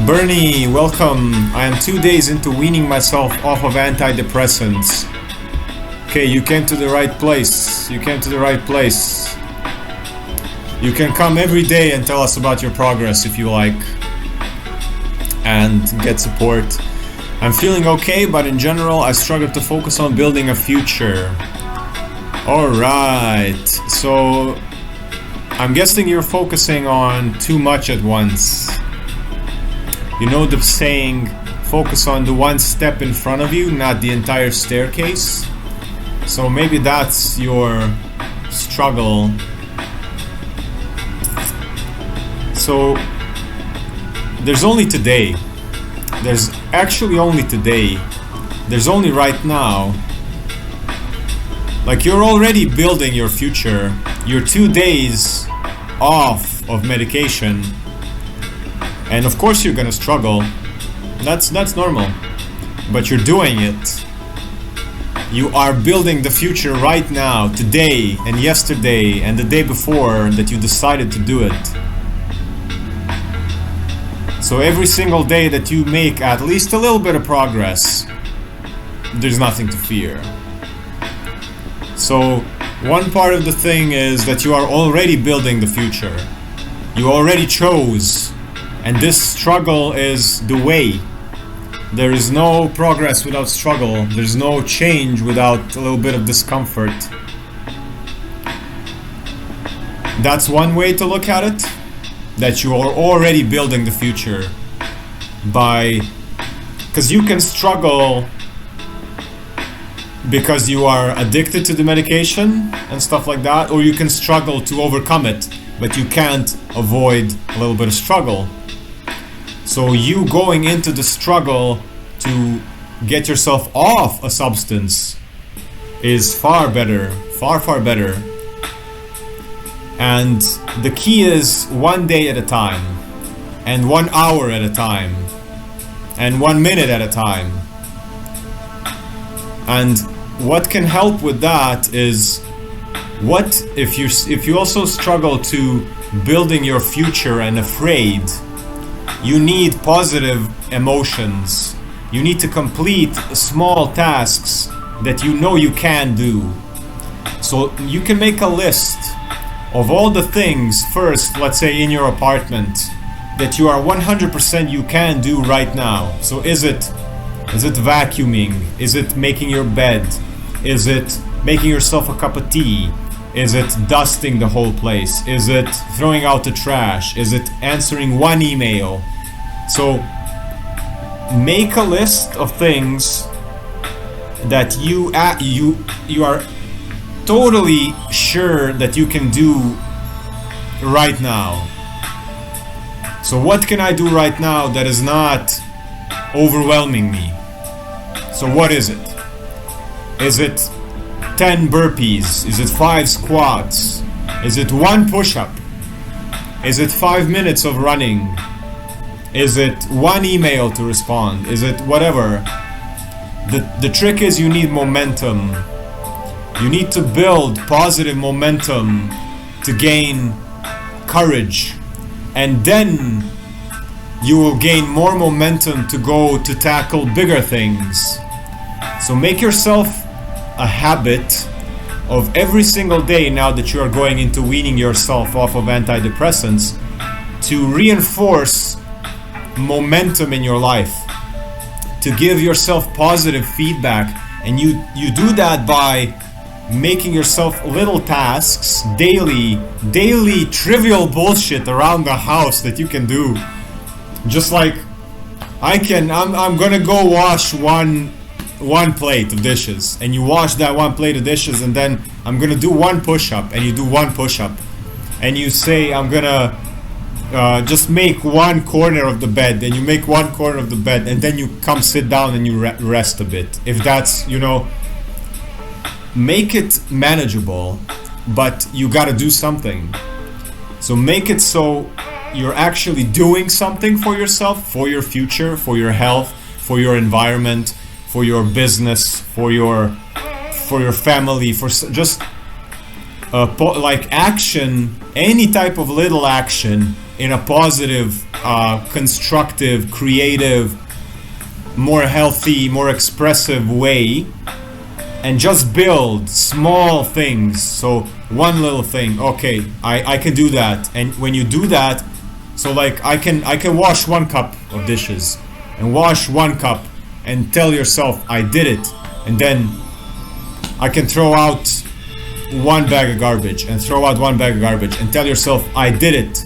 Bernie, welcome. I am 2 days into weaning myself off of antidepressants. Okay, you came to the right place. You came to the right place. You can come every day and tell us about your progress if you like, and get support. I'm feeling okay, but in general, I struggle to focus on building a future. Alright, so I'm guessing you're focusing on too much at once. You know the saying, focus on the one step in front of you, not the entire staircase? So maybe that's your struggle. So there's only today. There's actually only today. There's only right now. Like, you're already building your future. You're 2 days off of medication. And of course you're gonna struggle. That's normal. But you're doing it. You are building the future right now, today and yesterday and the day before that you decided to do it. So every single day that you make at least a little bit of progress, there's nothing to fear. So one part of the thing is that you are already building the future. You already chose. And this struggle is the way. There is no progress without struggle. There's no change without a little bit of discomfort. That's one way to look at it. That you are already building the future because you can struggle because you are addicted to the medication and stuff like that, or you can struggle to overcome it, but you can't avoid a little bit of struggle. So you going into the struggle to get yourself off a substance is far better, far better. And the key is 1 day at a time, and 1 hour at a time, and 1 minute at a time. And what can help with that is, what if you also struggle to building your future and afraid, you need positive emotions. You need to complete small tasks that you know you can do. So you can make a list of all the things first, let's say in your apartment, that you are 100% you can do right now. So is it vacuuming? Is it making your bed? Is it making yourself a cup of tea? Is it dusting the whole place? Is it throwing out the trash? Is it answering one email? So make a list of things that you are totally sure that you can do right now. So what can I do right now that is not overwhelming me? So what is it? Is it 10 burpees? Is it 5 squats? Is it 1 push-up? Is it 5 minutes of running? Is it 1 email to respond? Is it whatever? The trick is you need momentum. You need to build positive momentum to gain courage, and then you will gain more momentum to go to tackle bigger things. So make yourself a habit of every single day, now that you are going into weaning yourself off of antidepressants, to reinforce momentum in your life, to give yourself positive feedback. And you do that by making yourself little tasks, daily trivial bullshit around the house that you can do. Just like, I'm gonna go wash one plate of dishes, and you wash that 1 plate of dishes, and then I'm gonna do 1 push-up, and you do 1 push-up, and you say, I'm gonna just make 1 corner of the bed, and you make 1 corner of the bed, and then you come sit down and you rest a bit. If that's, make it manageable, but you gotta do something. So make it so you're actually doing something for yourself, for your future, for your health, for your environment, for your business, for your family, for just like action. Any type of little action in a positive, constructive, creative, more healthy, more expressive way, and just build small things. So one little thing, okay, I can do that. And when you do that, so like I can wash 1 cup of dishes and wash 1 cup and tell yourself I did it, and then I can throw out 1 bag of garbage and throw out 1 bag of garbage and tell yourself I did it.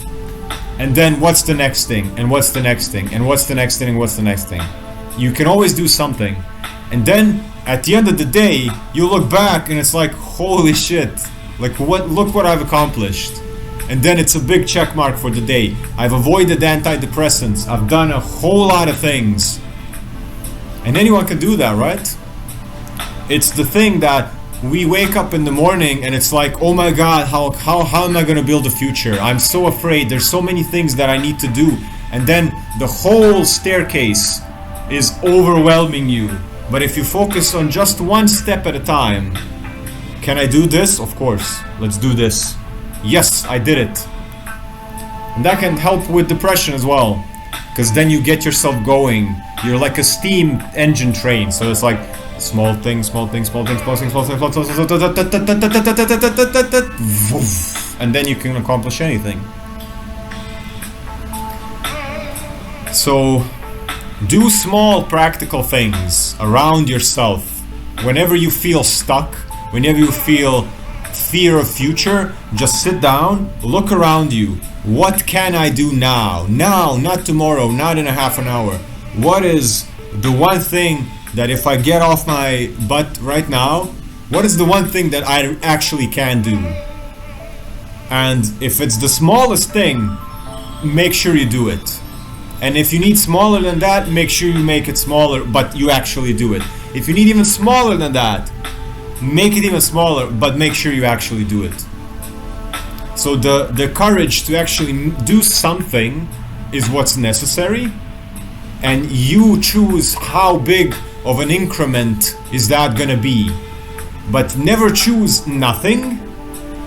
And then what's the next thing, and what's the next thing, and what's the next thing, and what's the next thing. You can always do something, and then at the end of the day you look back and it's like, holy shit, like look what I've accomplished. And then it's a big check mark for the day. I've avoided antidepressants, I've done a whole lot of things. And anyone can do that, right? It's the thing that we wake up in the morning and it's like, oh my god, how am I gonna build a future? I'm so afraid, there's so many things that I need to do. And then the whole staircase is overwhelming you. But if you focus on just 1 step at a time, can I do this? Of course, let's do this. Yes, I did it. And that can help with depression as well, because then you get yourself going. You're like a steam engine train, so it's like small things, small things, small things, small things, small things, small things, and then you can accomplish anything. So do small practical things around yourself. Whenever you feel stuck, whenever you feel fear of future, just sit down, look around you. What can I do now? Now, not tomorrow, not in a half an hour. What is the one thing that if I get off my butt right now, what is the one thing that I actually can do? And if it's the smallest thing, make sure you do it. And if you need smaller than that, make sure you make it smaller, but you actually do it. If you need even smaller than that, make it even smaller, but make sure you actually do it. So the courage to actually do something is what's necessary, and you choose how big of an increment is that gonna be. But never choose nothing,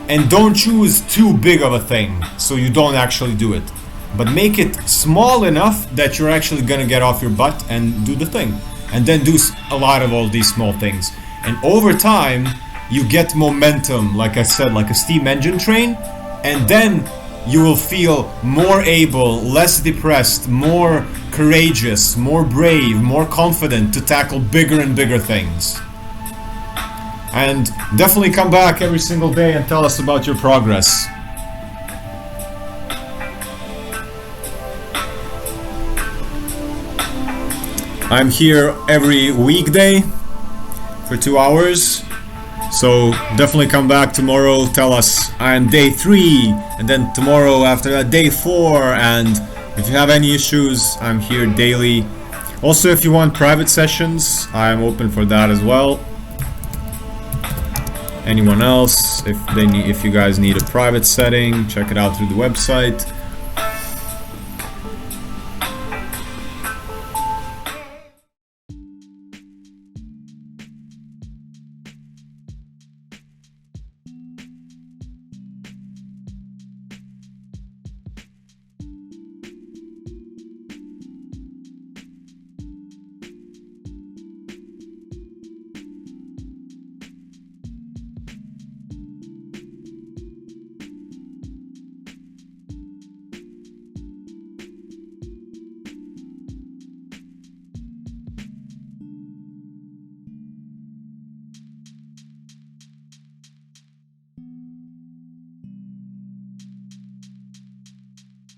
and don't choose too big of a thing so you don't actually do it. But make it small enough that you're actually gonna get off your butt and do the thing. And then do a lot of all these small things. And over time, you get momentum, like I said, like a steam engine train. And then you will feel more able, less depressed, more courageous, more brave, more confident to tackle bigger and bigger things. And definitely come back every single day and tell us about your progress. I'm here every weekday for 2 hours, so definitely come back tomorrow, tell us I'm day 3, and then tomorrow after that day 4, and if you have any issues, I'm here daily. Also, if you want private sessions, I'm open for that as well. Anyone else, if you guys need a private setting, check it out through the website.